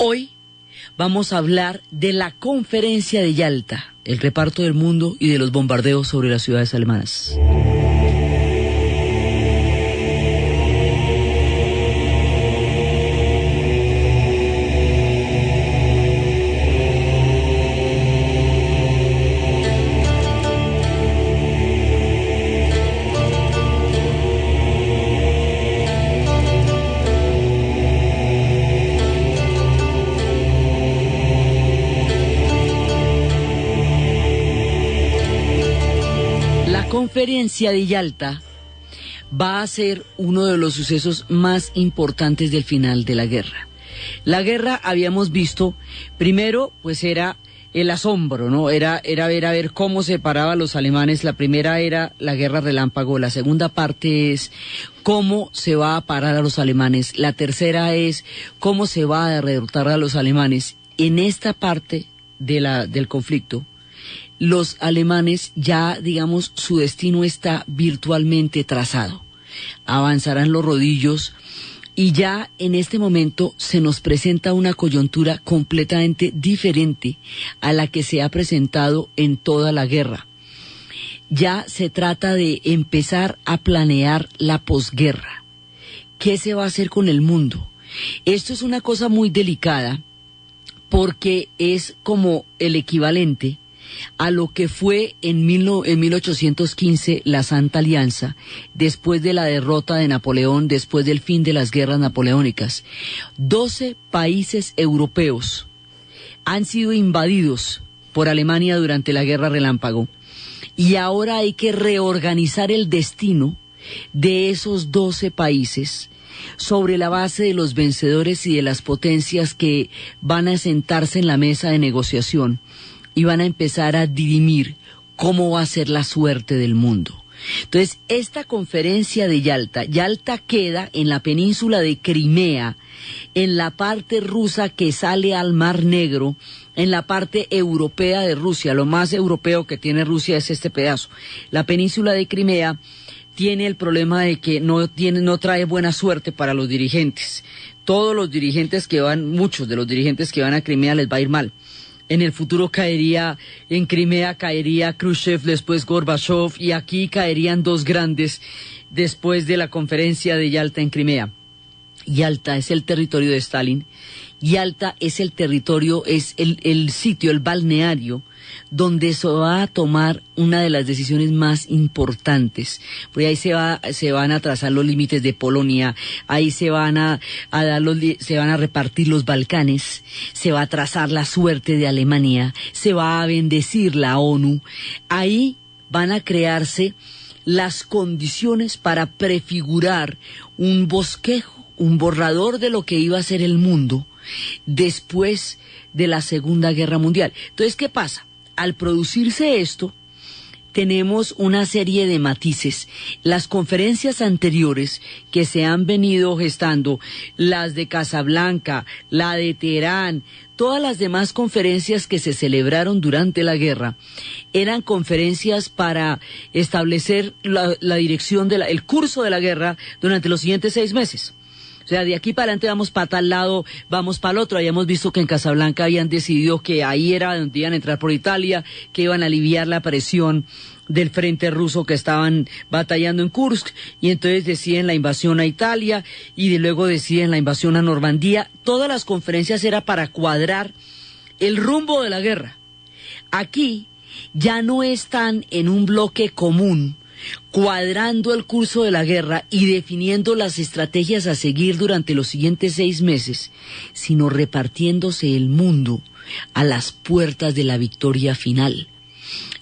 Hoy vamos a hablar de la Conferencia de Yalta, el reparto del mundo y de los bombardeos sobre las ciudades alemanas. La Conferencia de Yalta va a ser uno de los sucesos más importantes del final de la guerra. La guerra, habíamos visto, primero pues era el asombro, ¿no? Era ver a ver cómo se paraban los alemanes. La primera era la guerra relámpago, la segunda parte es cómo se va a parar a los alemanes, la tercera es cómo se va a derrotar a los alemanes. En esta parte del conflicto, los alemanes ya, digamos, su destino está virtualmente trazado. Avanzarán los rodillos y ya en este momento se nos presenta una coyuntura completamente diferente a la que se ha presentado en toda la guerra. Ya se trata de empezar a planear la posguerra. ¿Qué se va a hacer con el mundo? Esto es una cosa muy delicada porque es como el equivalente a lo que fue en 1815 la Santa Alianza, después de la derrota de Napoleón, después del fin de las guerras napoleónicas. 12 países europeos han sido invadidos por Alemania durante la Guerra Relámpago y ahora hay que reorganizar el destino de esos 12 países sobre la base de los vencedores y de las potencias que van a sentarse en la mesa de negociación y van a empezar a dirimir cómo va a ser la suerte del mundo. Entonces, esta conferencia de Yalta queda en la península de Crimea, en la parte rusa que sale al Mar Negro, en la parte europea de Rusia. Lo más europeo que tiene Rusia es este pedazo. La península de Crimea tiene el problema de que no trae buena suerte para los dirigentes. Muchos de los dirigentes que van a Crimea les va a ir mal. En el futuro en Crimea caería Khrushchev, después Gorbachev, y aquí caerían dos grandes después de la conferencia de Yalta en Crimea. Yalta es el territorio de Stalin. Yalta es el territorio, es el sitio, el balneario, donde se va a tomar una de las decisiones más importantes. Pues ahí se van a trazar los límites de Polonia, ahí se van a repartir los Balcanes, se va a trazar la suerte de Alemania, se va a bendecir la ONU. Ahí van a crearse las condiciones para prefigurar un bosquejo, un borrador de lo que iba a ser el mundo después de la Segunda Guerra Mundial. Entonces, ¿qué pasa? Al producirse esto, tenemos una serie de matices. Las conferencias anteriores que se han venido gestando, las de Casablanca, la de Teherán, todas las demás conferencias que se celebraron durante la guerra, eran conferencias para establecer la dirección el curso de la guerra durante los siguientes 6 meses. O sea, de aquí para adelante vamos para tal lado, vamos para el otro. Habíamos visto que en Casablanca habían decidido que ahí era donde iban a entrar por Italia, que iban a aliviar la presión del frente ruso que estaban batallando en Kursk, y entonces deciden la invasión a Italia, y luego deciden la invasión a Normandía. Todas las conferencias era para cuadrar el rumbo de la guerra. Aquí ya no están en un bloque común, cuadrando el curso de la guerra y definiendo las estrategias a seguir durante los siguientes 6 meses, sino repartiéndose el mundo a las puertas de la victoria final.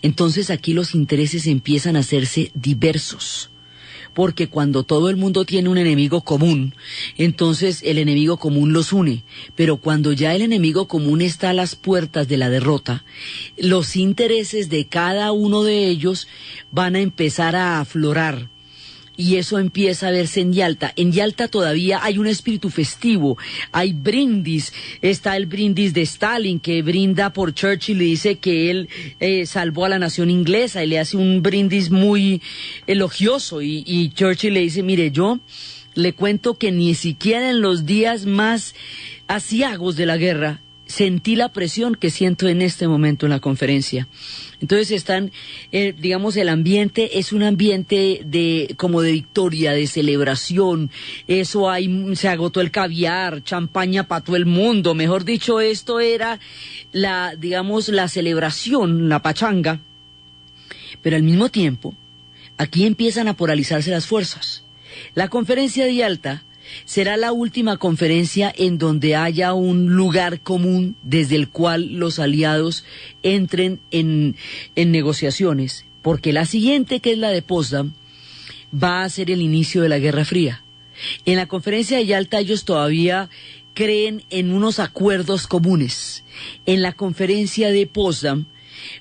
Entonces aquí los intereses empiezan a hacerse diversos, porque cuando todo el mundo tiene un enemigo común, entonces el enemigo común los une, pero cuando ya el enemigo común está a las puertas de la derrota, los intereses de cada uno de ellos van a empezar a aflorar. Y eso empieza a verse en Yalta. En Yalta todavía hay un espíritu festivo, hay brindis. Está el brindis de Stalin, que brinda por Churchill y dice que él salvó a la nación inglesa, y le hace un brindis muy elogioso. Y Churchill le dice, mire, yo le cuento que ni siquiera en los días más aciagos de la guerra sentí la presión que siento en este momento en la conferencia. Entonces están, digamos, el ambiente es un ambiente como de victoria, de celebración. Eso se agotó el caviar, champaña para todo el mundo. Mejor dicho, esto era digamos, la celebración, la pachanga. Pero al mismo tiempo, aquí empiezan a polarizarse las fuerzas. La conferencia de Yalta será la última conferencia en donde haya un lugar común desde el cual los aliados entren en negociaciones, porque la siguiente, que es la de Potsdam, va a ser el inicio de la Guerra Fría. En la conferencia de Yalta ellos todavía creen en unos acuerdos comunes. En la conferencia de Potsdam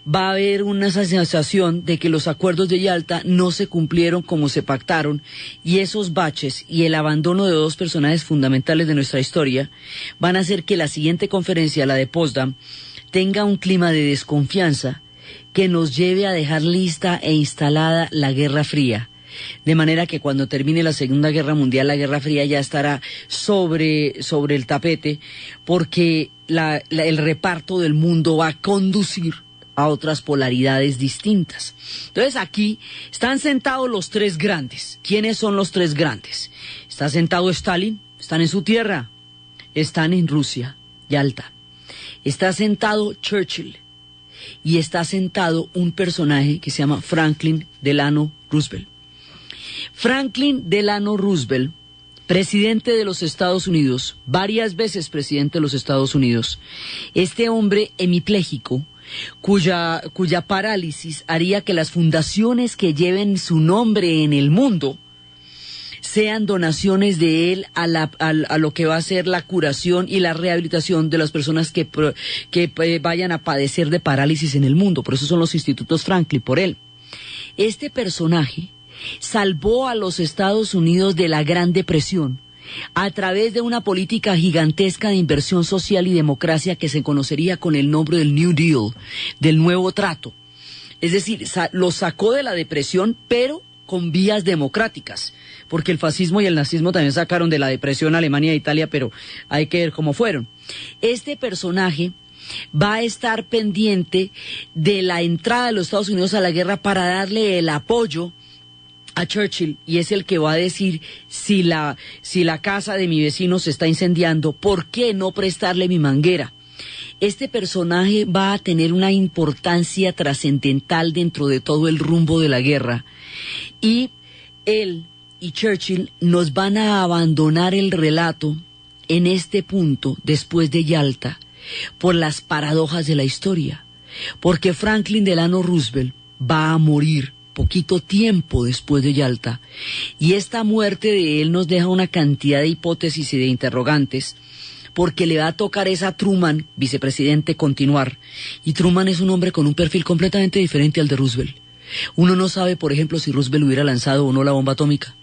va a haber una sensación de que los acuerdos de Yalta no se cumplieron como se pactaron, y esos baches y el abandono de dos personajes fundamentales de nuestra historia van a hacer que la siguiente conferencia, la de Potsdam, tenga un clima de desconfianza que nos lleve a dejar lista e instalada la Guerra Fría. De manera que cuando termine la Segunda Guerra Mundial, la Guerra Fría ya estará sobre el tapete, porque el reparto del mundo va a conducir a otras polaridades distintas. Entonces aquí están sentados los tres grandes. ¿Quiénes son los tres grandes? Está sentado Stalin, están en su tierra, están en Rusia, Yalta. Está sentado Churchill y está sentado un personaje que se llama Franklin Delano Roosevelt. Franklin Delano Roosevelt, presidente de los Estados Unidos, varias veces presidente de los Estados Unidos, este hombre hemipléjico, cuya parálisis haría que las fundaciones que lleven su nombre en el mundo sean donaciones de él a lo que va a ser la curación y la rehabilitación de las personas que vayan a padecer de parálisis en el mundo. Por eso son los institutos Franklin, por él. Este personaje salvó a los Estados Unidos de la Gran Depresión a través de una política gigantesca de inversión social y democracia que se conocería con el nombre del New Deal, del Nuevo Trato. Es decir, lo sacó de la depresión, pero con vías democráticas, porque el fascismo y el nazismo también sacaron de la depresión a Alemania e Italia, pero hay que ver cómo fueron. Este personaje va a estar pendiente de la entrada de los Estados Unidos a la guerra para darle el apoyo a Churchill, y es el que va a decir si la casa de mi vecino se está incendiando, ¿por qué no prestarle mi manguera? Este personaje va a tener una importancia trascendental dentro de todo el rumbo de la guerra, y él y Churchill nos van a abandonar el relato en este punto después de Yalta por las paradojas de la historia, porque Franklin Delano Roosevelt va a morir poquito tiempo después de Yalta, y esta muerte de él nos deja una cantidad de hipótesis y de interrogantes, porque le va a tocar a Truman, vicepresidente, continuar, y Truman es un hombre con un perfil completamente diferente al de Roosevelt. Uno no sabe, por ejemplo, si Roosevelt hubiera lanzado o no la bomba atómica.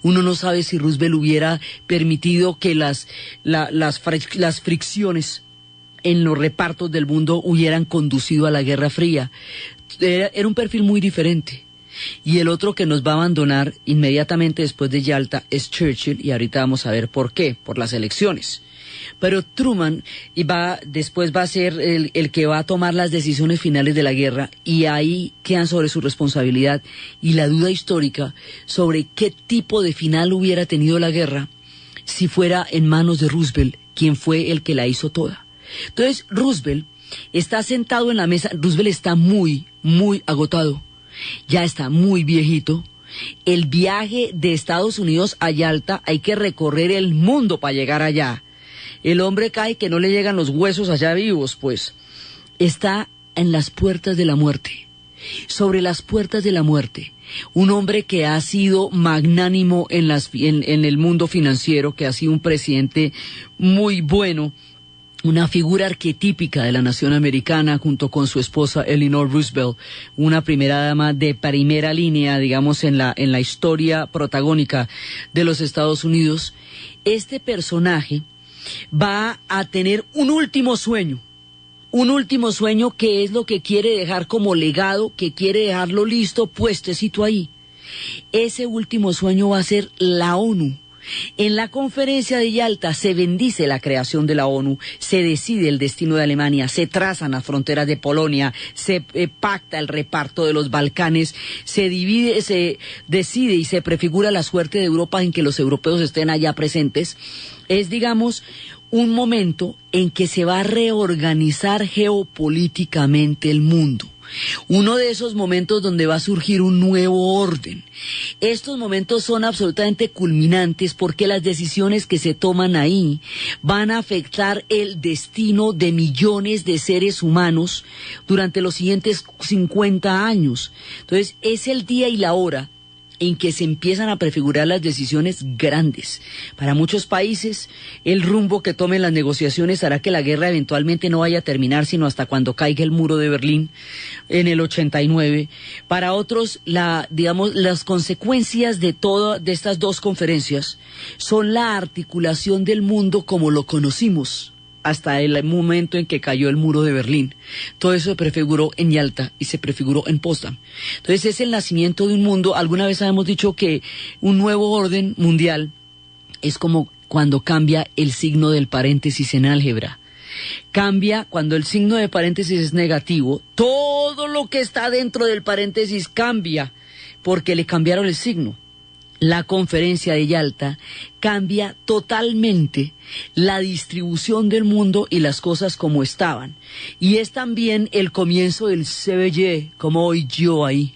Uno no sabe si Roosevelt hubiera permitido que las fricciones en los repartos del mundo hubieran conducido a la Guerra Fría. Era un perfil muy diferente. Y el otro que nos va a abandonar inmediatamente después de Yalta es Churchill, y ahorita vamos a ver por qué, por las elecciones. Pero Truman después va a ser el que va a tomar las decisiones finales de la guerra, y ahí quedan sobre su responsabilidad y la duda histórica sobre qué tipo de final hubiera tenido la guerra si fuera en manos de Roosevelt, quien fue el que la hizo toda. Entonces Roosevelt está sentado en la mesa. Roosevelt está muy, muy agotado. Ya está muy viejito. El viaje de Estados Unidos a Yalta, hay que recorrer el mundo para llegar allá. El hombre cae que no le llegan los huesos allá vivos, pues. Está en las puertas de la muerte. Sobre las puertas de la muerte. Un hombre que ha sido magnánimo en el mundo financiero, que ha sido un presidente muy bueno, una figura arquetípica de la nación americana, junto con su esposa Eleanor Roosevelt, una primera dama de primera línea, digamos, en la historia protagónica de los Estados Unidos. Este personaje va a tener un último sueño que es lo que quiere dejar como legado, que quiere dejarlo listo, puestecito ahí. Ese último sueño va a ser la ONU, En la conferencia de Yalta se bendice la creación de la ONU, se decide el destino de Alemania, se trazan las fronteras de Polonia, se pacta el reparto de los Balcanes, se divide, se decide y se prefigura la suerte de Europa en que los europeos estén allá presentes. Es, digamos, un momento en que se va a reorganizar geopolíticamente el mundo. Uno de esos momentos donde va a surgir un nuevo orden. Estos momentos son absolutamente culminantes porque las decisiones que se toman ahí van a afectar el destino de millones de seres humanos durante los siguientes 50 años. Entonces, es el día y la hora en que se empiezan a prefigurar las decisiones grandes. Para muchos países, el rumbo que tomen las negociaciones hará que la guerra eventualmente no vaya a terminar sino hasta cuando caiga el muro de Berlín en el 89. Para otros, las consecuencias de estas dos conferencias son la articulación del mundo como lo conocimos hasta el momento en que cayó el muro de Berlín. Todo eso se prefiguró en Yalta y se prefiguró en Potsdam. Entonces es el nacimiento de un mundo. Alguna vez habíamos dicho que un nuevo orden mundial es como cuando cambia el signo del paréntesis en álgebra. Cambia cuando el signo de paréntesis es negativo, todo lo que está dentro del paréntesis cambia porque le cambiaron el signo. La conferencia de Yalta cambia totalmente la distribución del mundo y las cosas como estaban. Y es también el comienzo del CBY, como hoy yo ahí.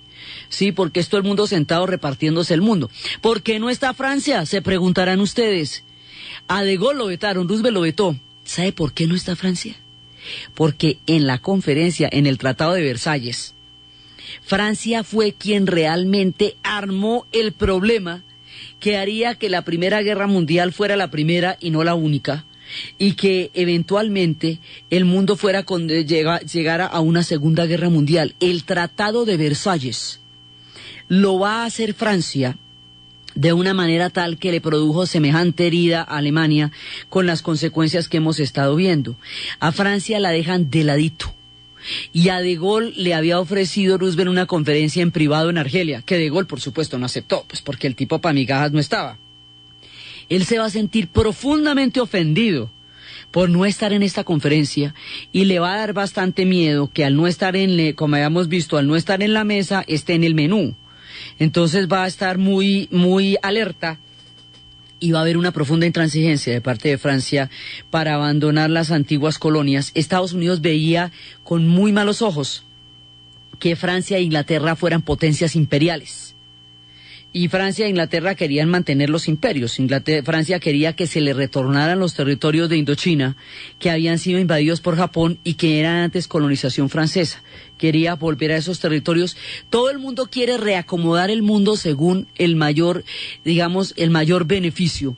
Sí, porque es todo el mundo sentado repartiéndose el mundo. ¿Por qué no está Francia? Se preguntarán ustedes. A De Gaulle lo vetaron, Roosevelt lo vetó. ¿Sabe por qué no está Francia? Porque en la conferencia, en el Tratado de Versalles, Francia fue quien realmente armó el problema que haría que la Primera Guerra Mundial fuera la primera y no la única, y que eventualmente el mundo llegara a una Segunda Guerra Mundial. El Tratado de Versalles lo va a hacer Francia de una manera tal que le produjo semejante herida a Alemania con las consecuencias que hemos estado viendo. A Francia la dejan de ladito. Y a De Gaulle le había ofrecido Roosevelt una conferencia en privado en Argelia, que De Gaulle por supuesto no aceptó, pues porque el tipo pa' migajas no estaba. Él se va a sentir profundamente ofendido por no estar en esta conferencia y le va a dar bastante miedo que al no estar como habíamos visto, al no estar en la mesa, esté en el menú. Entonces va a estar muy, muy alerta. Y va a haber una profunda intransigencia de parte de Francia para abandonar las antiguas colonias. Estados Unidos veía con muy malos ojos que Francia e Inglaterra fueran potencias imperiales. Y Francia e Inglaterra querían mantener los imperios. Francia quería que se le retornaran los territorios de Indochina que habían sido invadidos por Japón y que eran antes colonización francesa. Quería volver a esos territorios. Todo el mundo quiere reacomodar el mundo según el mayor beneficio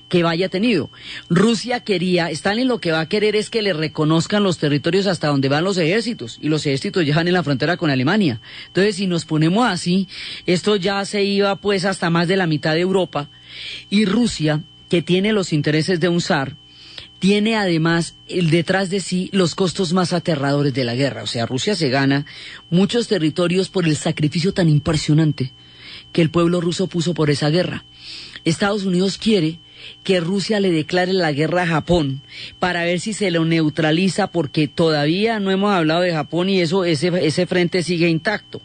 que vaya tenido. Rusia quería, Stalin lo que va a querer es que le reconozcan los territorios hasta donde van los ejércitos, y los ejércitos llegan en la frontera con Alemania. Entonces, si nos ponemos así, esto ya se iba pues hasta más de la mitad de Europa, y Rusia, que tiene los intereses de un zar, tiene además detrás de sí los costos más aterradores de la guerra. O sea, Rusia se gana muchos territorios por el sacrificio tan impresionante que el pueblo ruso puso por esa guerra. Estados Unidos quiere que Rusia le declare la guerra a Japón para ver si se lo neutraliza, porque todavía no hemos hablado de Japón y ese frente sigue intacto.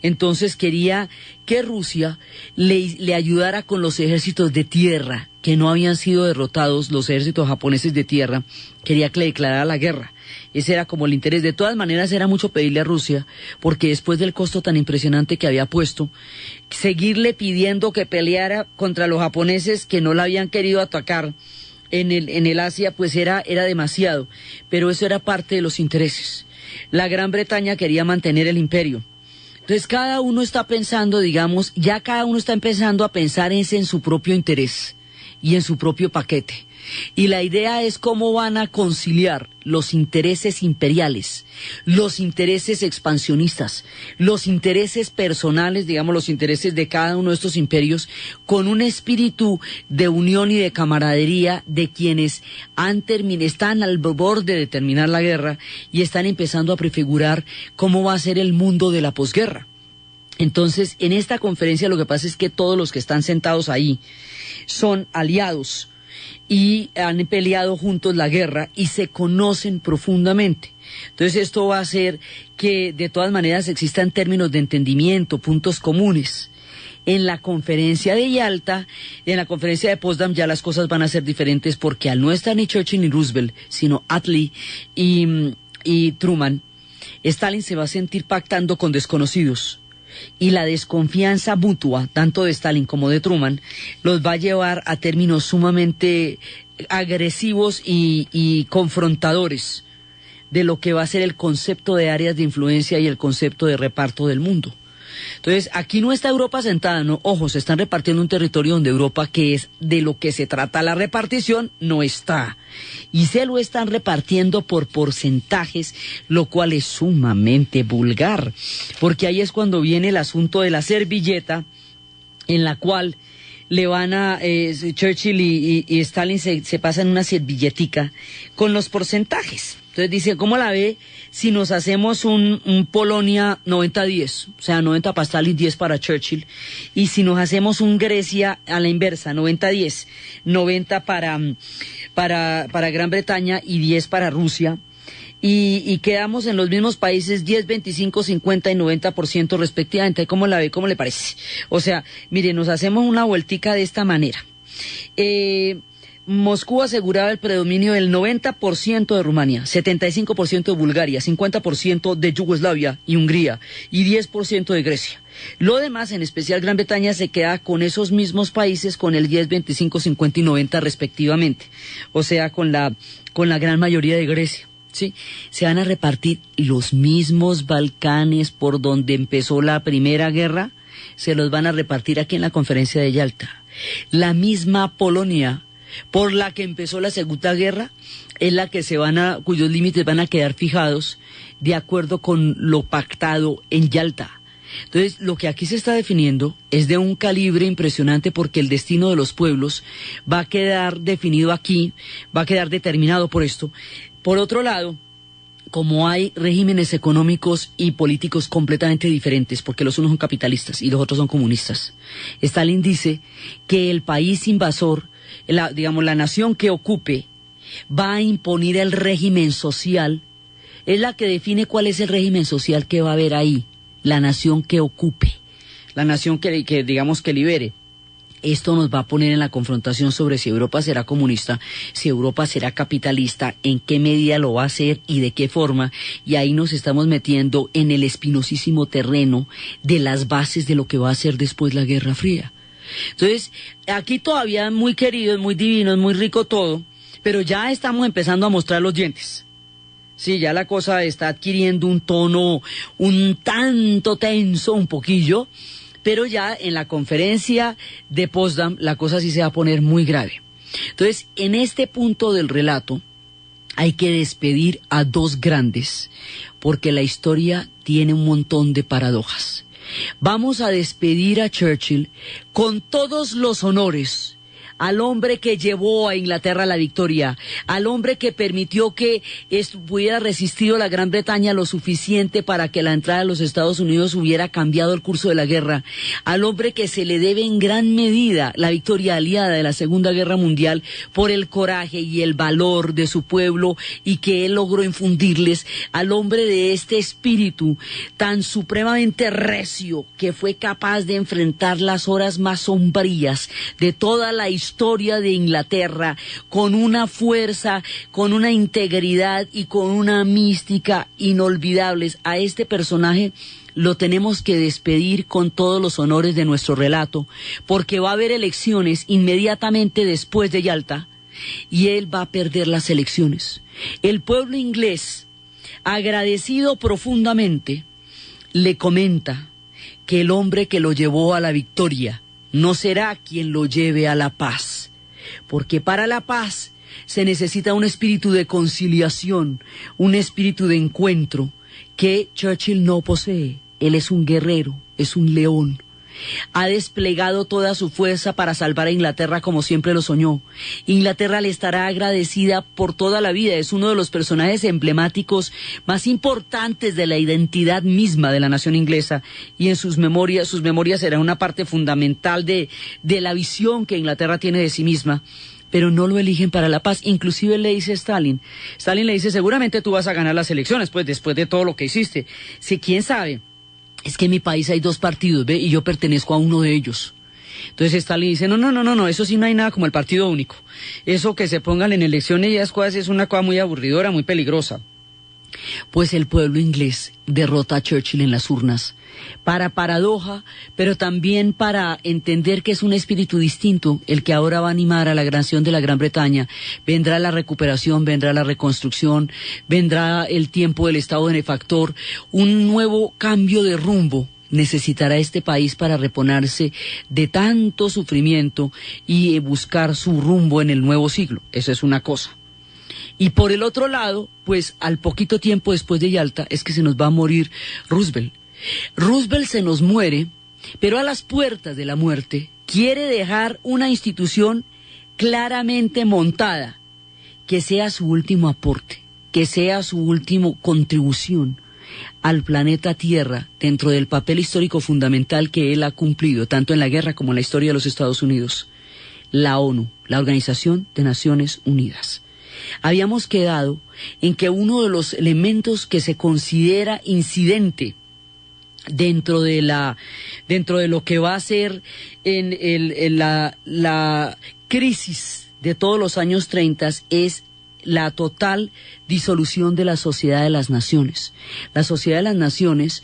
Entonces quería que Rusia le ayudara con los ejércitos de tierra que no habían sido derrotados, los ejércitos japoneses de tierra. Quería que le declarara la guerra. Ese era como el interés. De todas maneras era mucho pedirle a Rusia, porque después del costo tan impresionante que había puesto, seguirle pidiendo que peleara contra los japoneses que no la habían querido atacar en el Asia, pues era demasiado. Pero eso era parte de los intereses. La Gran Bretaña quería mantener el imperio. Entonces cada uno está pensando, ya cada uno está empezando a pensar en su propio interés y en su propio paquete. Y la idea es cómo van a conciliar los intereses imperiales, los intereses expansionistas, los intereses personales, los intereses de cada uno de estos imperios, con un espíritu de unión y de camaradería de quienes están al borde de terminar la guerra y están empezando a prefigurar cómo va a ser el mundo de la posguerra. Entonces, en esta conferencia lo que pasa es que todos los que están sentados ahí son aliados y han peleado juntos la guerra y se conocen profundamente. Entonces, esto va a hacer que de todas maneras existan términos de entendimiento, puntos comunes. En la conferencia de Yalta, en la conferencia de Potsdam ya las cosas van a ser diferentes porque al no estar ni Churchill ni Roosevelt, sino Attlee y Truman, Stalin se va a sentir pactando con desconocidos. Y la desconfianza mutua, tanto de Stalin como de Truman, los va a llevar a términos sumamente agresivos y confrontadores de lo que va a ser el concepto de áreas de influencia y el concepto de reparto del mundo. Entonces, aquí no está Europa sentada, no, ojo, se están repartiendo un territorio donde Europa, que es de lo que se trata la repartición, no está. Y se lo están repartiendo por porcentajes, lo cual es sumamente vulgar, porque ahí es cuando viene el asunto de la servilleta, en la cual le van a, Churchill y Stalin se pasan una servilletica con los porcentajes. Entonces dice, ¿cómo la ve si nos hacemos un Polonia 90-10? O sea, 90 para Stalin, 10 para Churchill. Y si nos hacemos un Grecia a la inversa, 90-10, 90 para Gran Bretaña y 10 para Rusia. Y quedamos en los mismos países 10, 25, 50 y 90% respectivamente. ¿Cómo la ve? ¿Cómo le parece? O sea, mire, nos hacemos una vueltica de esta manera. Moscú aseguraba el predominio del 90% de Rumania, 75% de Bulgaria, 50% de Yugoslavia y Hungría y 10% de Grecia. Lo demás, en especial Gran Bretaña, se queda con esos mismos países con el 10, 25, 50 y 90 respectivamente. O sea, con la gran mayoría de Grecia. Sí, se van a repartir los mismos Balcanes por donde empezó la Primera Guerra, se los van a repartir aquí en la conferencia de Yalta. La misma Polonia por la que empezó la Segunda Guerra es la que cuyos límites van a quedar fijados de acuerdo con lo pactado en Yalta. Entonces, lo que aquí se está definiendo es de un calibre impresionante porque el destino de los pueblos va a quedar definido aquí, va a quedar determinado por esto. Por otro lado, como hay regímenes económicos y políticos completamente diferentes, porque los unos son capitalistas y los otros son comunistas, Stalin dice que el país invasor, la nación que ocupe, va a imponer el régimen social, es la que define cuál es el régimen social que va a haber ahí, la nación que ocupe, la nación que libere. Esto nos va a poner en la confrontación sobre si Europa será comunista, si Europa será capitalista, en qué medida lo va a hacer y de qué forma, y ahí nos estamos metiendo en el espinosísimo terreno de las bases de lo que va a ser después la Guerra Fría. Entonces, aquí todavía muy querido, es muy divino, es muy rico todo, pero ya estamos empezando a mostrar los dientes. Sí, ya la cosa está adquiriendo un tono un tanto tenso, un poquillo, pero ya en la conferencia de Potsdam la cosa sí se va a poner muy grave. Entonces, en este punto del relato hay que despedir a dos grandes, porque la historia tiene un montón de paradojas. Vamos a despedir a Churchill con todos los honores, al hombre que llevó a Inglaterra a la victoria, al hombre que permitió que hubiera resistido la Gran Bretaña lo suficiente para que la entrada de los Estados Unidos hubiera cambiado el curso de la guerra, al hombre que se le debe en gran medida la victoria aliada de la Segunda Guerra Mundial por el coraje y el valor de su pueblo y que él logró infundirles, al hombre de este espíritu tan supremamente recio que fue capaz de enfrentar las horas más sombrías de toda la historia de Inglaterra con una fuerza, con una integridad y con una mística inolvidables. A este personaje lo tenemos que despedir con todos los honores de nuestro relato, porque va a haber elecciones inmediatamente después de Yalta y él va a perder las elecciones. El pueblo inglés, agradecido profundamente, le comenta que el hombre que lo llevó a la victoria no será quien lo lleve a la paz, porque para la paz se necesita un espíritu de conciliación, un espíritu de encuentro que Churchill no posee. Él es un guerrero, es un león. ha desplegado toda su fuerza para salvar a Inglaterra como siempre lo soñó. Inglaterra le estará agradecida por toda la vida. Es uno de los personajes emblemáticos más importantes de la identidad misma de la nación inglesa, y en sus memorias será una parte fundamental de la visión que Inglaterra tiene de sí misma. Pero no lo eligen para la paz. Inclusive le dice Stalin le dice, seguramente tú vas a ganar las elecciones, pues después de todo lo que hiciste. Sí, quién sabe. Es que en mi país hay 2 partidos, ¿ve? Y yo pertenezco a uno de ellos. Entonces Stalin dice, no, eso sí no hay nada como el partido único. Eso que se pongan en elecciones y esas cosas es una cosa muy aburridora, muy peligrosa. Pues el pueblo inglés derrota a Churchill en las urnas, para paradoja, pero también para entender que es un espíritu distinto el que ahora va a animar a la nación de la Gran Bretaña. Vendrá la recuperación, vendrá la reconstrucción, vendrá el tiempo del estado benefactor, un nuevo cambio de rumbo necesitará este país para reponerse de tanto sufrimiento y buscar su rumbo en el nuevo siglo. Eso es una cosa. Y por el otro lado, pues al poquito tiempo después de Yalta es que se nos va a morir Roosevelt. Roosevelt se nos muere, pero a las puertas de la muerte quiere dejar una institución claramente montada, que sea su último aporte, que sea su última contribución al planeta Tierra dentro del papel histórico fundamental que él ha cumplido, tanto en la guerra como en la historia de los Estados Unidos. La ONU, la Organización de Naciones Unidas. Habíamos quedado en que uno de los elementos que se considera incidente dentro de lo que va a ser la crisis de todos los años 30 es la total disolución de la Sociedad de las Naciones. La Sociedad de las Naciones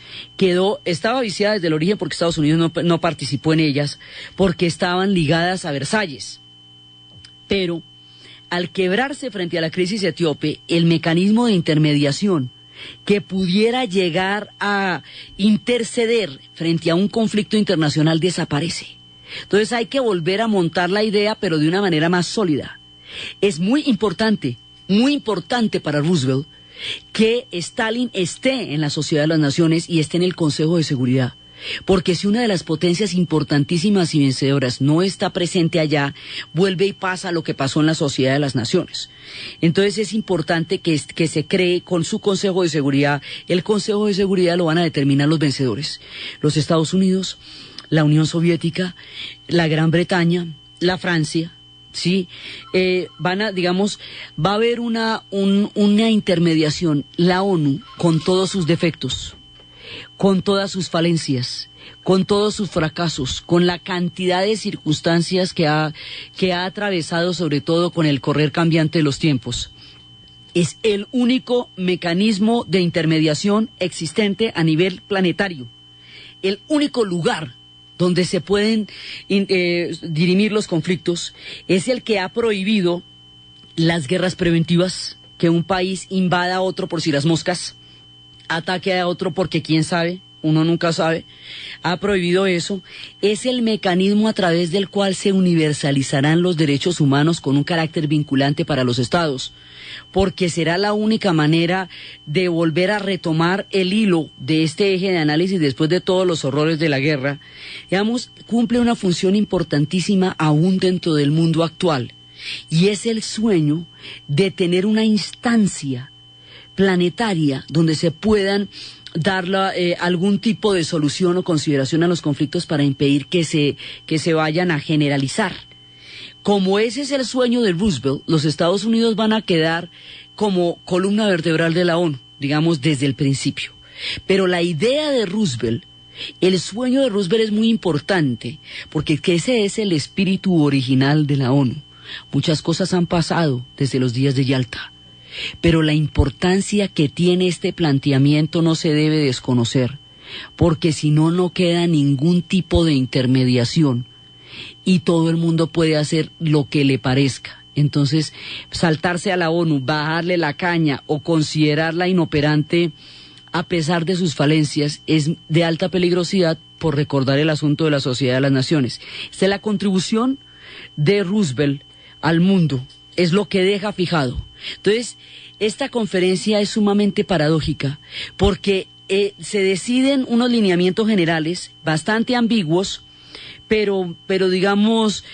estaba viciada desde el origen porque Estados Unidos no participó en ellas, porque estaban ligadas a Versalles. Pero al quebrarse frente a la crisis etíope, el mecanismo de intermediación que pudiera llegar a interceder frente a un conflicto internacional desaparece. Entonces hay que volver a montar la idea, pero de una manera más sólida. Es muy importante para Roosevelt que Stalin esté en la Sociedad de las Naciones y esté en el Consejo de Seguridad. Porque si una de las potencias importantísimas y vencedoras no está presente allá, vuelve y pasa lo que pasó en la Sociedad de las Naciones. Entonces es importante que se cree con su Consejo de Seguridad. El Consejo de Seguridad lo van a determinar los vencedores: los Estados Unidos, la Unión Soviética, la Gran Bretaña, la Francia. Sí, va a haber una intermediación. La ONU, con todos sus defectos, con todas sus falencias, con todos sus fracasos, con la cantidad de circunstancias que ha atravesado, sobre todo con el correr cambiante de los tiempos, es el único mecanismo de intermediación existente a nivel planetario, el único lugar donde se pueden dirimir los conflictos. Es el que ha prohibido las guerras preventivas, que un país invada a otro por si las moscas, ataque a otro porque quién sabe, uno nunca sabe. Ha prohibido eso. Es el mecanismo a través del cual se universalizarán los derechos humanos con un carácter vinculante para los estados, porque será la única manera de volver a retomar el hilo de este eje de análisis después de todos los horrores de la guerra. Cumple una función importantísima aún dentro del mundo actual, y es el sueño de tener una instancia planetaria donde se puedan dar algún tipo de solución o consideración a los conflictos para impedir que se vayan a generalizar. Como ese es el sueño de Roosevelt, los Estados Unidos van a quedar como columna vertebral de la ONU, digamos, desde el principio. Pero la idea de Roosevelt, el sueño de Roosevelt es muy importante, porque ese es el espíritu original de la ONU. Muchas cosas han pasado desde los días de Yalta, pero la importancia que tiene este planteamiento no se debe desconocer, porque si no, no queda ningún tipo de intermediación y todo el mundo puede hacer lo que le parezca. Entonces, saltarse a la ONU, bajarle la caña o considerarla inoperante a pesar de sus falencias es de alta peligrosidad, por recordar el asunto de la Sociedad de las Naciones. Esta es la contribución de Roosevelt al mundo, es lo que deja fijado. Entonces, esta conferencia es sumamente paradójica, porque se deciden unos lineamientos generales bastante ambiguos, pero digamos,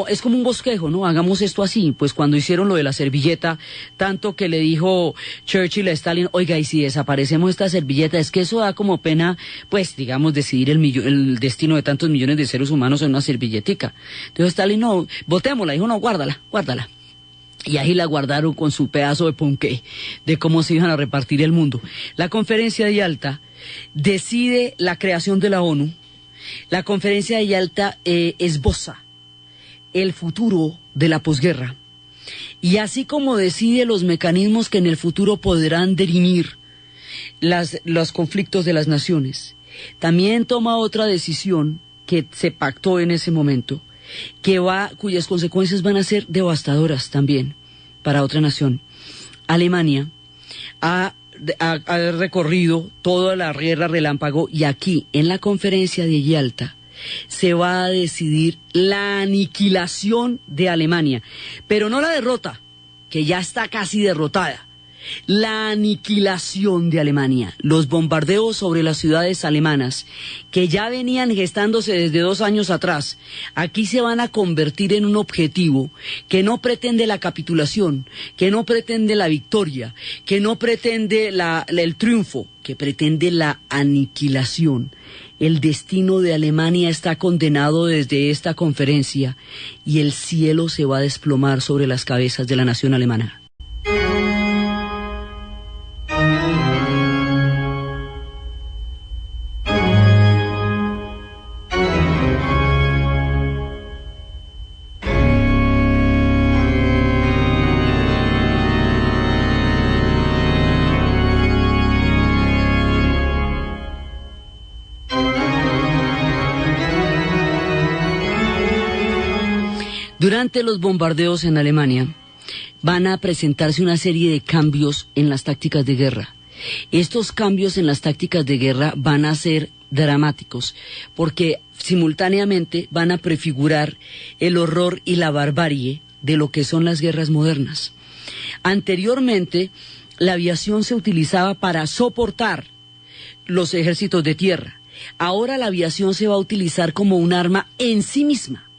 es como un bosquejo, ¿no? Hagamos esto así. Pues cuando hicieron lo de la servilleta, tanto que le dijo Churchill a Stalin, oiga, y si desaparecemos esta servilleta, es que eso da como pena, pues, digamos, decidir el destino de tantos millones de seres humanos en una servilletica. Entonces Stalin, no, botémosla, dijo, no, guárdala. Y ahí la guardaron con su pedazo de ponqué de cómo se iban a repartir el mundo. La conferencia de Yalta decide la creación de la ONU. La conferencia de Yalta esboza el futuro de la posguerra. Y así como decide los mecanismos que en el futuro podrán dirimir los conflictos de las naciones, también toma otra decisión que se pactó en ese momento, cuyas consecuencias van a ser devastadoras también para otra nación. Alemania ha recorrido toda la guerra relámpago y aquí, en la conferencia de Yalta, se va a decidir la aniquilación de Alemania, pero no la derrota, que ya está casi derrotada. La aniquilación de Alemania, los bombardeos sobre las ciudades alemanas, que ya venían gestándose desde 2 años atrás, aquí se van a convertir en un objetivo que no pretende la capitulación, que no pretende la victoria, que no pretende el triunfo, que pretende la aniquilación. El destino de Alemania está condenado desde esta conferencia y el cielo se va a desplomar sobre las cabezas de la nación alemana. Durante los bombardeos en Alemania van a presentarse una serie de cambios en las tácticas de guerra. Estos cambios en las tácticas de guerra van a ser dramáticos porque simultáneamente van a prefigurar el horror y la barbarie de lo que son las guerras modernas. Anteriormente, la aviación se utilizaba para soportar los ejércitos de tierra. Ahora la aviación se va a utilizar como un arma en sí misma.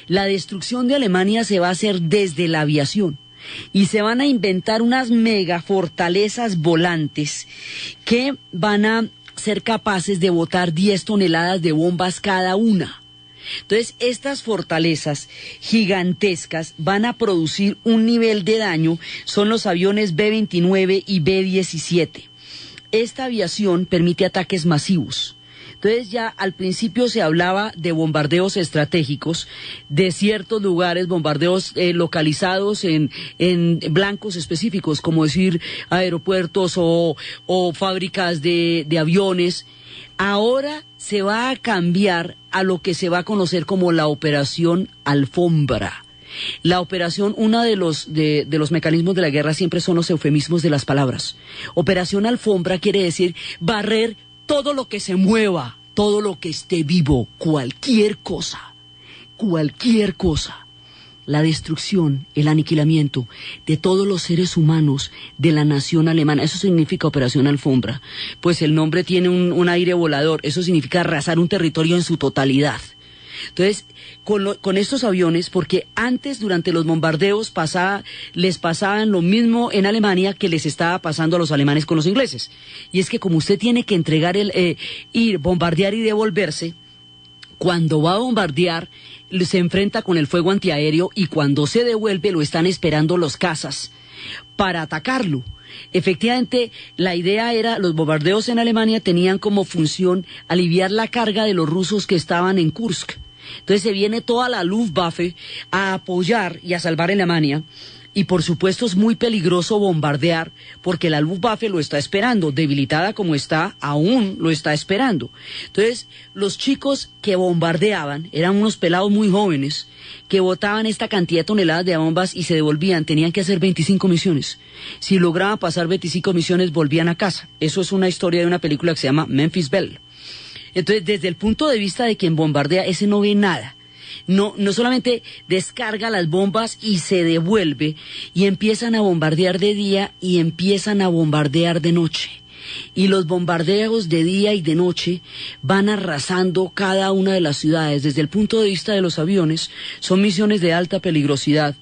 La destrucción de Alemania se va a hacer desde la aviación y se van a inventar unas megafortalezas volantes que van a ser capaces de botar 10 toneladas de bombas cada una. Entonces, estas fortalezas gigantescas van a producir un nivel de daño, son los aviones B-29 y B-17. Esta aviación permite ataques masivos. Entonces ya al principio se hablaba de bombardeos estratégicos de ciertos lugares, bombardeos localizados en blancos específicos, como decir aeropuertos o fábricas de aviones. Ahora se va a cambiar a lo que se va a conocer como la Operación Alfombra. La operación, uno de los mecanismos de la guerra siempre son los eufemismos de las palabras. Operación Alfombra quiere decir barrer todo lo que se mueva, todo lo que esté vivo, cualquier cosa. La destrucción, el aniquilamiento de todos los seres humanos de la nación alemana. Eso significa Operación Alfombra. Pues el nombre tiene un aire volador. Eso significa arrasar un territorio en su totalidad. Entonces, con estos aviones, porque antes, durante los bombardeos, les pasaban lo mismo en Alemania que les estaba pasando a los alemanes con los ingleses. Y es que como usted tiene que entregar ir, bombardear y devolverse, cuando va a bombardear, se enfrenta con el fuego antiaéreo y cuando se devuelve lo están esperando los cazas para atacarlo. Efectivamente, la idea era, los bombardeos en Alemania tenían como función aliviar la carga de los rusos que estaban en Kursk. Entonces se viene toda la Luftwaffe a apoyar y a salvar Alemania. Y por supuesto es muy peligroso bombardear porque la Luftwaffe lo está esperando, debilitada como está, aún lo está esperando. Entonces los chicos que bombardeaban eran unos pelados muy jóvenes que botaban esta cantidad de toneladas de bombas y se devolvían, tenían que hacer 25 misiones. Si lograban pasar 25 misiones volvían a casa. Eso es una historia de una película que se llama Memphis Belle. Entonces desde el punto de vista de quien bombardea, ese no ve nada. No solamente descarga las bombas y se devuelve y empiezan a bombardear de día y empiezan a bombardear de noche. y los bombardeos de día y de noche van arrasando cada una de las ciudades. Desde el punto de vista de los aviones, son misiones de alta peligrosidad,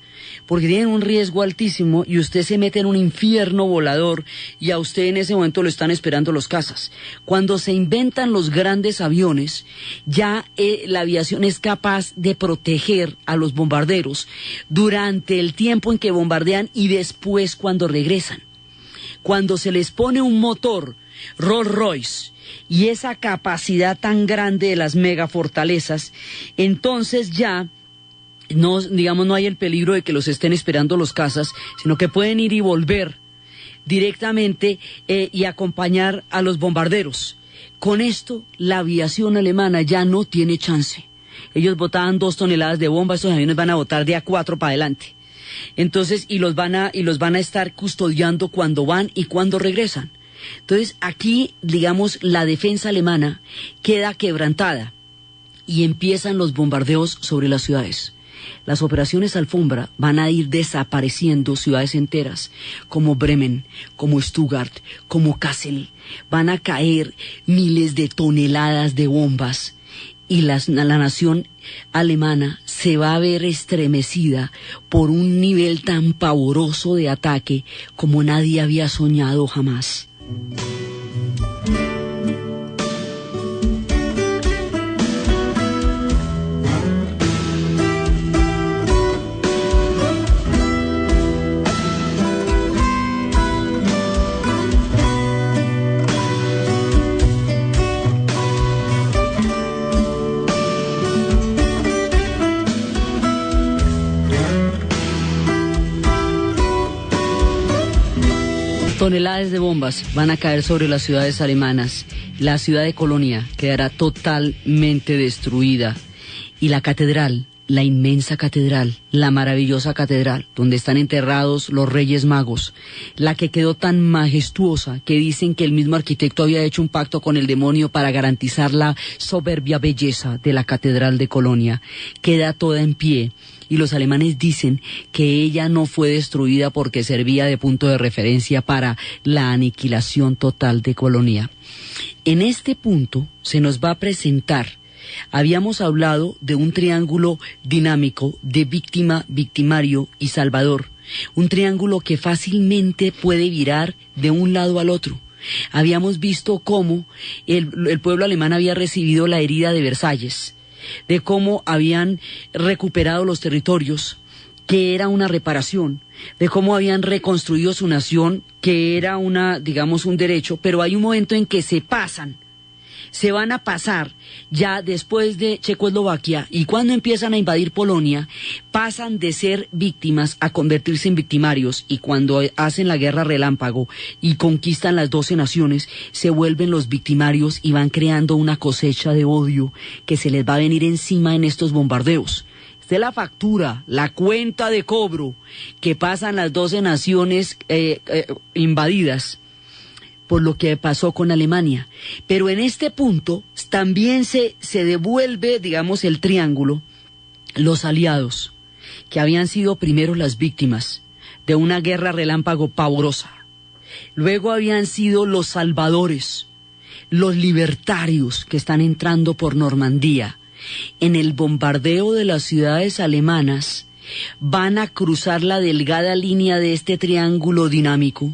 porque tienen un riesgo altísimo y usted se mete en un infierno volador y a usted en ese momento lo están esperando los cazas. Cuando se inventan los grandes aviones, ya la aviación es capaz de proteger a los bombarderos durante el tiempo en que bombardean y después cuando regresan. Cuando se les pone un motor Rolls Royce y esa capacidad tan grande de las megafortalezas, entonces ya no, digamos, no hay el peligro de que los estén esperando los cazas, sino que pueden ir y volver directamente y acompañar a los bombarderos. Con esto, la aviación alemana ya no tiene chance. Ellos botaban 2 toneladas de bomba, estos aviones van a botar de a 4 para adelante. Entonces, y los van a estar custodiando cuando van y cuando regresan. Entonces, aquí, digamos, la defensa alemana queda quebrantada y empiezan los bombardeos sobre las ciudades. Las operaciones alfombra van a ir desapareciendo ciudades enteras, como Bremen, como Stuttgart, como Kassel. Van a caer miles de toneladas de bombas y la nación alemana se va a ver estremecida por un nivel tan pavoroso de ataque como nadie había soñado jamás. Toneladas de bombas van a caer sobre las ciudades alemanas. La ciudad de Colonia quedará totalmente destruida. Y la catedral, la inmensa catedral, la maravillosa catedral, donde están enterrados los Reyes Magos, la que quedó tan majestuosa que dicen que el mismo arquitecto había hecho un pacto con el demonio para garantizar la soberbia belleza de la catedral de Colonia, queda toda en pie. Y los alemanes dicen que ella no fue destruida porque servía de punto de referencia para la aniquilación total de Colonia. En este punto se nos va a presentar, habíamos hablado de un triángulo dinámico de víctima, victimario y salvador, un triángulo que fácilmente puede virar de un lado al otro. Habíamos visto cómo el pueblo alemán había recibido la herida de Versalles, de cómo habían recuperado los territorios, que era una reparación, de cómo habían reconstruido su nación, que era digamos, un derecho, pero hay un momento en que se van a pasar ya después de Checoslovaquia y cuando empiezan a invadir Polonia, pasan de ser víctimas a convertirse en victimarios y cuando hacen la guerra relámpago y conquistan las 12 naciones, se vuelven los victimarios y van creando una cosecha de odio que se les va a venir encima en estos bombardeos. Esta es la factura, la cuenta de cobro que pasan las 12 naciones invadidas por lo que pasó con Alemania. Pero en este punto también se devuelve, digamos, el triángulo, los aliados, que habían sido primero las víctimas de una guerra relámpago pavorosa. Luego habían sido los salvadores, los libertarios que están entrando por Normandía. En el bombardeo de las ciudades alemanas van a cruzar la delgada línea de este triángulo dinámico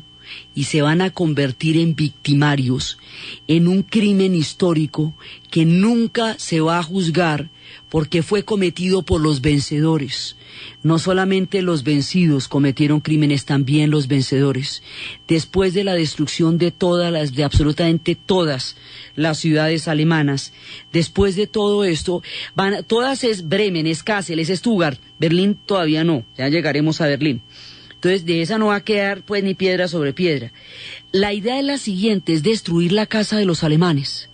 y se van a convertir en victimarios, en un crimen histórico que nunca se va a juzgar porque fue cometido por los vencedores. No solamente los vencidos cometieron crímenes, también los vencedores. Después de la destrucción de absolutamente todas las ciudades alemanas, después de todo esto, todas es Bremen, es Kassel, es Stuttgart, Berlín todavía no, ya llegaremos a Berlín. Entonces, de esa no va a quedar pues ni piedra sobre piedra. La idea es la siguiente, es destruir la casa de los alemanes,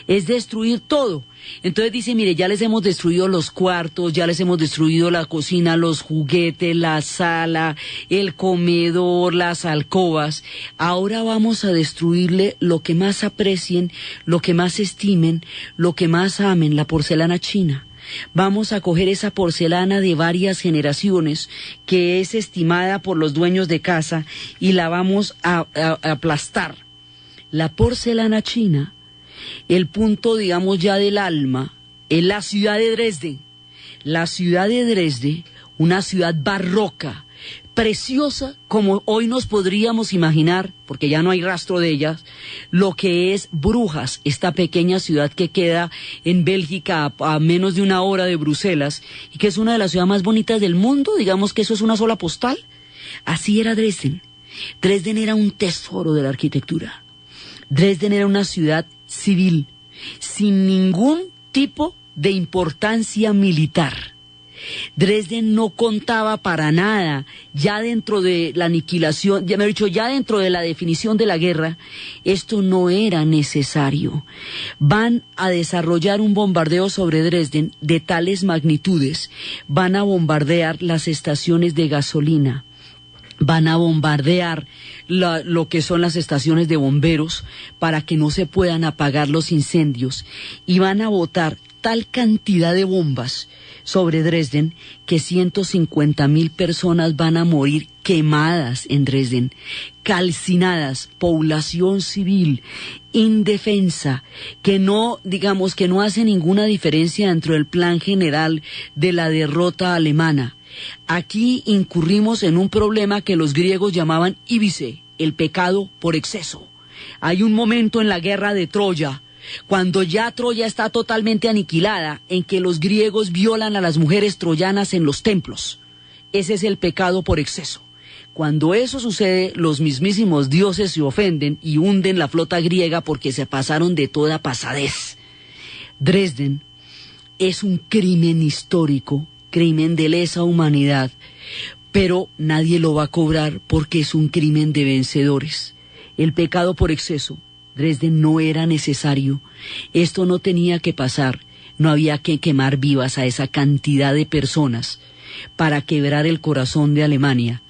es destruir todo. Entonces dice, mire, ya les hemos destruido los cuartos, ya les hemos destruido la cocina, los juguetes, la sala, el comedor, las alcobas. Ahora vamos a destruirle lo que más aprecien, lo que más estimen, lo que más amen, la porcelana china. Vamos a coger esa porcelana de varias generaciones que es estimada por los dueños de casa y la vamos a aplastar. La porcelana china, el punto, digamos, ya del alma, es la ciudad de Dresde. La ciudad de Dresde, una ciudad barroca, preciosa, como hoy nos podríamos imaginar, porque ya no hay rastro de ellas, lo que es Brujas, esta pequeña ciudad que queda en Bélgica a menos de una hora de Bruselas, y que es una de las ciudades más bonitas del mundo, digamos que eso es una sola postal. Así era Dresden. Dresden era un tesoro de la arquitectura. Dresden era una ciudad civil, sin ningún tipo de importancia militar. Dresden no contaba para nada, ya dentro de la aniquilación, ya me he dicho, ya dentro de la definición de la guerra, esto no era necesario. Van a desarrollar un bombardeo sobre Dresden de tales magnitudes, van a bombardear las estaciones de gasolina, van a bombardear lo que son las estaciones de bomberos para que no se puedan apagar los incendios, y van a botar tal cantidad de bombas sobre Dresden que 150.000 personas van a morir quemadas en Dresden, calcinadas, población civil, indefensa, que no, digamos, que no hace ninguna diferencia dentro del plan general de la derrota alemana. Aquí incurrimos en un problema que los griegos llamaban íbice, el pecado por exceso. Hay un momento en la guerra de Troya, cuando ya Troya está totalmente aniquilada, en que los griegos violan a las mujeres troyanas en los templos. Ese es el pecado por exceso. Cuando eso sucede, los mismísimos dioses se ofenden y hunden la flota griega porque se pasaron de toda pasadez. Dresden es un crimen histórico, crimen de lesa humanidad, pero nadie lo va a cobrar porque es un crimen de vencedores. El pecado por exceso. Dresden no era necesario, esto no tenía que pasar, no había que quemar vivas a esa cantidad de personas para quebrar el corazón de Alemania.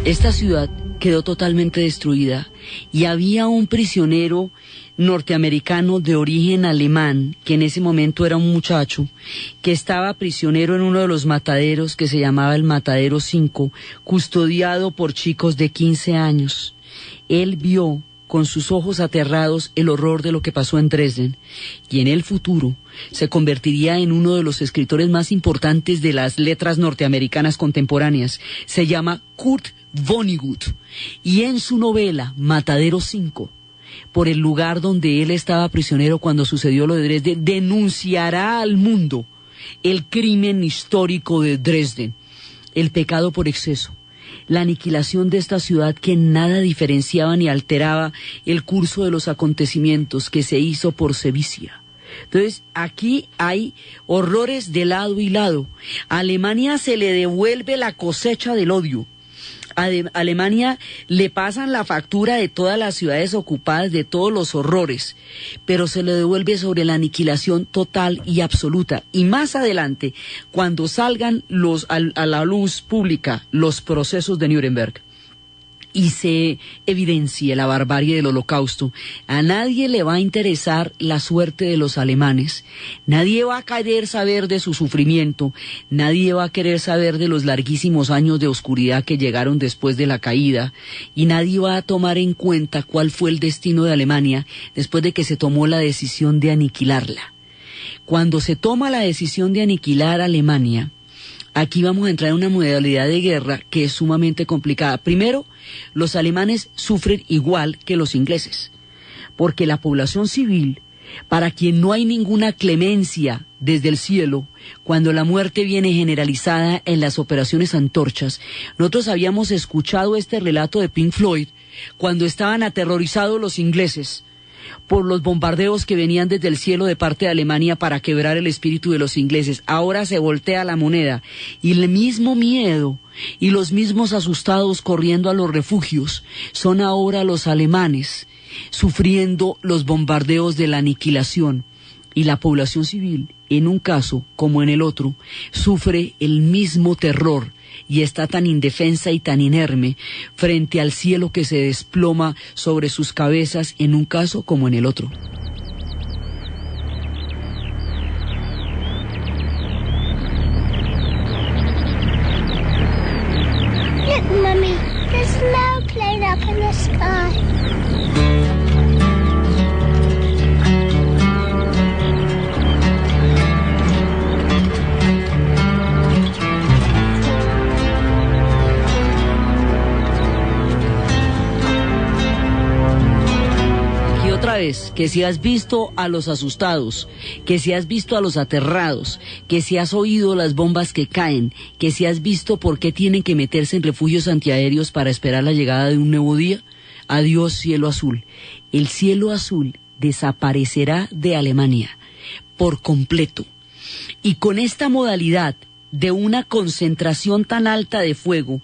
Esta ciudad quedó totalmente destruida y había un prisionero norteamericano de origen alemán, que en ese momento era un muchacho, que estaba prisionero en uno de los mataderos que se llamaba el Matadero 5, custodiado por chicos de 15 años. Él vio con sus ojos aterrados el horror de lo que pasó en Dresden, y en el futuro se convertiría en uno de los escritores más importantes de las letras norteamericanas contemporáneas. Se llama Kurt Vonnegut, y en su novela Matadero 5, por el lugar donde él estaba prisionero cuando sucedió lo de Dresden, denunciará al mundo el crimen histórico de Dresden, el pecado por exceso, la aniquilación de esta ciudad que en nada diferenciaba ni alteraba el curso de los acontecimientos que se hizo por sevicia. Entonces, aquí hay horrores de lado y lado. A Alemania se le devuelve la cosecha del odio. A Alemania le pasan la factura de todas las ciudades ocupadas, de todos los horrores, pero se le devuelve sobre la aniquilación total y absoluta. Y más adelante, cuando salgan a la luz pública los procesos de Nuremberg y se evidencie la barbarie del Holocausto, a nadie le va a interesar la suerte de los alemanes, nadie va a querer saber de su sufrimiento, nadie va a querer saber de los larguísimos años de oscuridad que llegaron después de la caída, y nadie va a tomar en cuenta cuál fue el destino de Alemania después de que se tomó la decisión de aniquilarla. Cuando se toma la decisión de aniquilar a Alemania, aquí vamos a entrar en una modalidad de guerra que es sumamente complicada. Primero, los alemanes sufren igual que los ingleses, porque la población civil, para quien no hay ninguna clemencia desde el cielo, cuando la muerte viene generalizada en las operaciones antorchas, nosotros habíamos escuchado este relato de Pink Floyd cuando estaban aterrorizados los ingleses, por los bombardeos que venían desde el cielo de parte de Alemania para quebrar el espíritu de los ingleses. Ahora se voltea la moneda y el mismo miedo y los mismos asustados corriendo a los refugios son ahora los alemanes sufriendo los bombardeos de la aniquilación, y la población civil, en un caso como en el otro, sufre el mismo terror y está tan indefensa y tan inerme frente al cielo que se desploma sobre sus cabezas en un caso como en el otro. Look, Mummy, there's snow plane up in the sky. Otra vez, que si has visto a los asustados, que si has visto a los aterrados, que si has oído las bombas que caen, que si has visto por qué tienen que meterse en refugios antiaéreos para esperar la llegada de un nuevo día, adiós cielo azul. El cielo azul desaparecerá de Alemania por completo. Y con esta modalidad de una concentración tan alta de fuego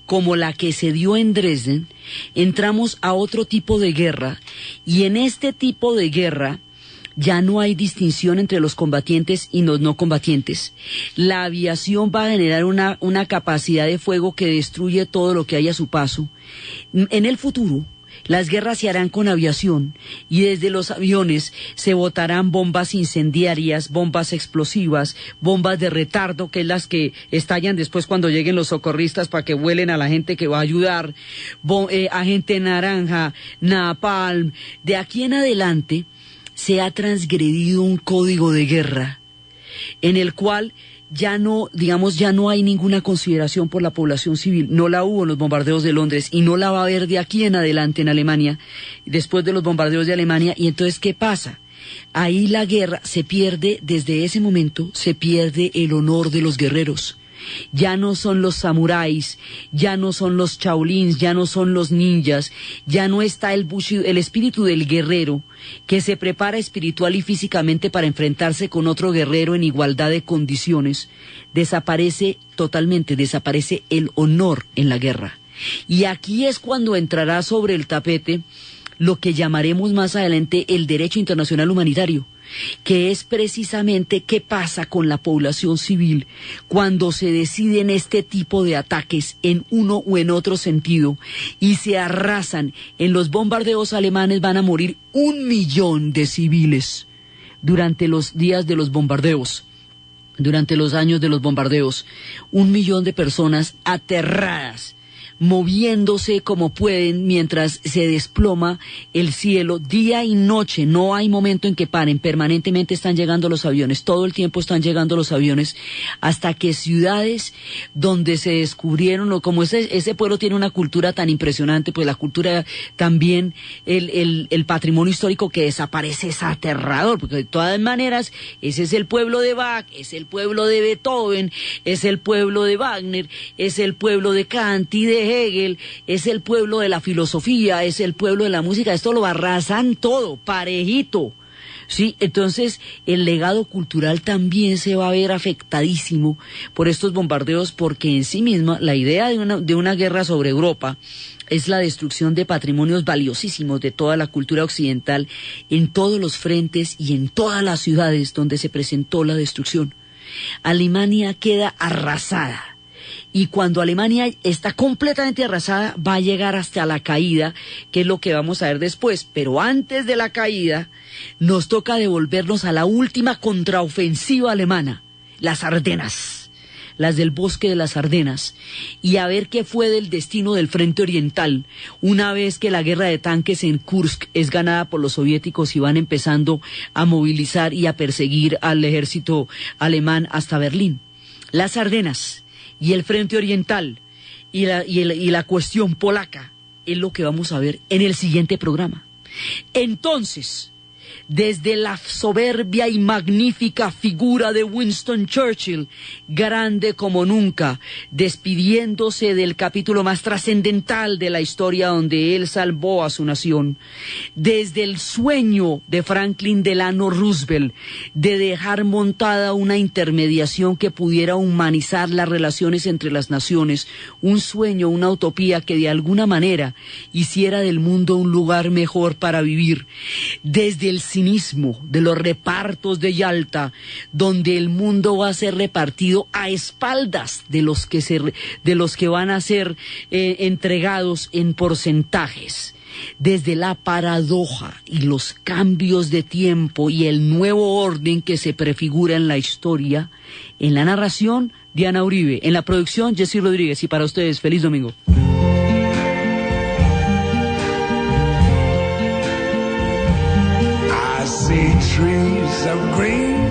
como la que se dio en Dresden, entramos a otro tipo de guerra, y en este tipo de guerra ya no hay distinción entre los combatientes y los no combatientes. La aviación va a generar una capacidad de fuego que destruye todo lo que hay a su paso. En el futuro, las guerras se harán con aviación y desde los aviones se botarán bombas incendiarias, bombas explosivas, bombas de retardo, que es las que estallan después cuando lleguen los socorristas para que vuelen a la gente que va a ayudar, agente naranja, napalm. De aquí en adelante se ha transgredido un código de guerra en el cual ya no hay ninguna consideración por la población civil. No la hubo en los bombardeos de Londres y no la va a haber de aquí en adelante en Alemania, después de los bombardeos de Alemania. Y entonces, ¿qué pasa? Ahí la guerra se pierde, desde ese momento se pierde el honor de los guerreros. Ya no son los samuráis, ya no son los shaolins, ya no son los ninjas, ya no está el espíritu del guerrero que se prepara espiritual y físicamente para enfrentarse con otro guerrero en igualdad de condiciones. Desaparece totalmente, desaparece el honor en la guerra. Y aquí es cuando entrará sobre el tapete lo que llamaremos más adelante el derecho internacional humanitario, que es precisamente qué pasa con la población civil cuando se deciden este tipo de ataques en uno o en otro sentido y se arrasan. En los bombardeos alemanes van a morir 1 millón de civiles durante los días de los bombardeos, durante los años de los bombardeos. 1 millón de personas aterradas, moviéndose como pueden mientras se desploma el cielo día y noche. No hay momento en que paren, permanentemente están llegando los aviones, todo el tiempo están llegando los aviones, hasta que ciudades donde se descubrieron, o como ese pueblo tiene una cultura tan impresionante, pues la cultura también, el patrimonio histórico que desaparece es aterrador, porque de todas maneras ese es el pueblo de Bach, es el pueblo de Beethoven, es el pueblo de Wagner, es el pueblo de Kant y de Hegel, es el pueblo de la filosofía, es el pueblo de la música. Esto lo arrasan todo, parejito. Sí, entonces el legado cultural también se va a ver afectadísimo por estos bombardeos, porque en sí misma la idea de una guerra sobre Europa es la destrucción de patrimonios valiosísimos de toda la cultura occidental en todos los frentes y en todas las ciudades donde se presentó la destrucción. Alemania queda arrasada. Y cuando Alemania está completamente arrasada, va a llegar hasta la caída, que es lo que vamos a ver después. Pero antes de la caída, nos toca devolvernos a la última contraofensiva alemana, las Ardenas, las del bosque de las Ardenas, y a ver qué fue del destino del frente oriental, una vez que la guerra de tanques en Kursk es ganada por los soviéticos y van empezando a movilizar y a perseguir al ejército alemán hasta Berlín. Las Ardenas y el frente oriental y la cuestión polaca es lo que vamos a ver en el siguiente programa. Entonces, desde la soberbia y magnífica figura de Winston Churchill, grande como nunca, despidiéndose del capítulo más trascendental de la historia donde él salvó a su nación, desde el sueño de Franklin Delano Roosevelt de dejar montada una intermediación que pudiera humanizar las relaciones entre las naciones, un sueño, una utopía que de alguna manera hiciera del mundo un lugar mejor para vivir, desde el cinismo de los repartos de Yalta, donde el mundo va a ser repartido a espaldas de los que van a ser entregados en porcentajes, desde la paradoja y los cambios de tiempo y el nuevo orden que se prefigura en la historia. En la narración, Diana Uribe; en la producción, Jessy Rodríguez. Y para ustedes, feliz domingo. I see trees of green